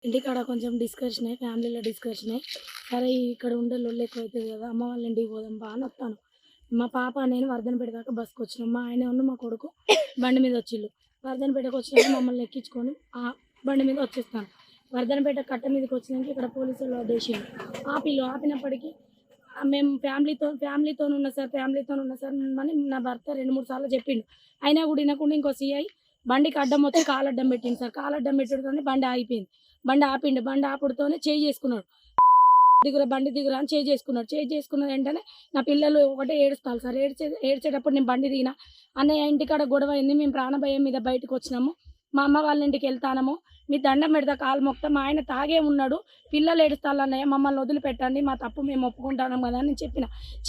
ఇంటికాడ కొంచెం డిస్కషనే, ఫ్యామిలీలో డిస్కషనే. సరే ఇక్కడ ఉండే లొల్లి ఎక్కువైతది గదా! అమ్మ వాళ్ళ ఇంటికి పోదాం బా అని వత్తాను. మా పాప నేను వర్ధనపేట దాకా బస్‌కొచ్చినాం. మా ఆయన మా కొడుకు బండి మీద వచ్చిళ్ళు. వర్ధనపేటకొచ్చినాక మమ్మల్ని ఎక్కించుకొని బండి మీద వచ్చేస్తాను. వర్ధనపేట కట్ట మీదకొచ్చినంక ఇక్కడ పోలీసోళ్ళు అడ్డేసిళ్ళు. ఆపినప్పటికీ మేము ఫ్యామిలీతోనున్నా సార్ అని నా భర్త 2, 3 సార్లు చెప్పిండు. అయినా గూడా ఇనకుండా ఇంకో సీఐ బండికి అడ్డం వచ్చి కాలడ్డం పెట్టిండు సార్. కాలడ్డం పెట్టుడుతోనే బండి ఆగిపోయింది. బండి ఆపిండు. బండి ఆపుడుతోనే చేయి చేసుకున్నాడు. బండి దిగురా అని చేయి చేసుకున్నాడు. చేయి చేసుకున్న వెంటనే నా పిల్లలు ఒకటే ఏడుస్తారు సార్. ఏడ్చేటప్పుడు నేను బండి దిగిన. అన్నయ్య ఇంటికాడ గొడవ అయింది. మేము ప్రాణభయం మీద బయటకొచ్చినాము. మా అమ్మ వాళ్ళ ఇంటికెళ్తానము. మీ దండం పెడతా కాలు మొక్కుతా. మా ఆయన తాగే ఉన్నాడు. పిల్లలు ఏడుస్తాళ్ళన్నయ్య మమ్మల్ని వదిలిపెట్టండి. మా తప్పు మేము ఒప్పుకుంటాం కదా అని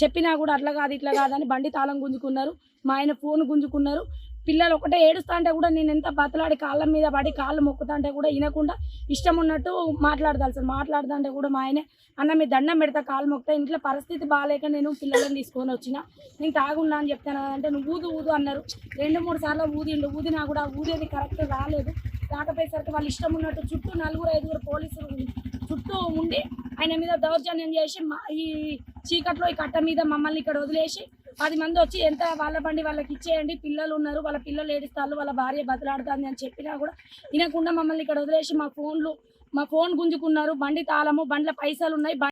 చెప్పినా కూడా అట్లా కాదు ఇట్లా కాదని బండి తాళం గుంజుకున్నారు. మా ఆయన ఫోన్ గుంజుకున్నారు. పిల్లలు ఒకటే ఏడుస్తా అంటే కూడా నేను ఎంత బతలాడి కాళ్ళ మీద పడి కాళ్ళు మొక్కుతా అంటే కూడా వినకుండా ఇష్టం ఉన్నట్టు మాట్లాడతాను సార్. మాట్లాడుతా అంటే కూడా మా ఆయనే అన్న మీ దండం పెడతా కాళ్ళు మొక్కుతా ఇంట్లో పరిస్థితి బాగాలేక నేను పిల్లలను తీసుకొని వచ్చిన నేను తాగున్నా అని చెప్తాను అంటే నువ్వు ఊదు అన్నారు. 2, 3 సార్లు ఊదినా కూడా ఊదేది కరెక్ట్ రాలేదు. రాకపోయేసరికి వాళ్ళు ఇష్టం ఉన్నట్టు చుట్టూ 4, 5 పోలీసులు చుట్టూ ఉండి ఆయన మీద దౌర్జన్యం చేసి ఈ చీకట్లో ఈ కట్ట మీద మమ్మల్ని ఇక్కడ వదిలేసి 10 మంది వచ్చి ఎంత వాళ్ళ బండి వాళ్ళకి ఇచ్చేయండి, పిల్లలు ఉన్నారు, వాళ్ళ పిల్లలు ఏడుస్తారు, వాళ్ళ భార్య బతలాడుతుంది అని చెప్పినా కూడా వినకుండా మమ్మల్ని ఇక్కడ వదిలేసి మా ఫోన్ గుంజుకున్నారు. బండి తాళము, బండ్ల పైసలు ఉన్నాయి.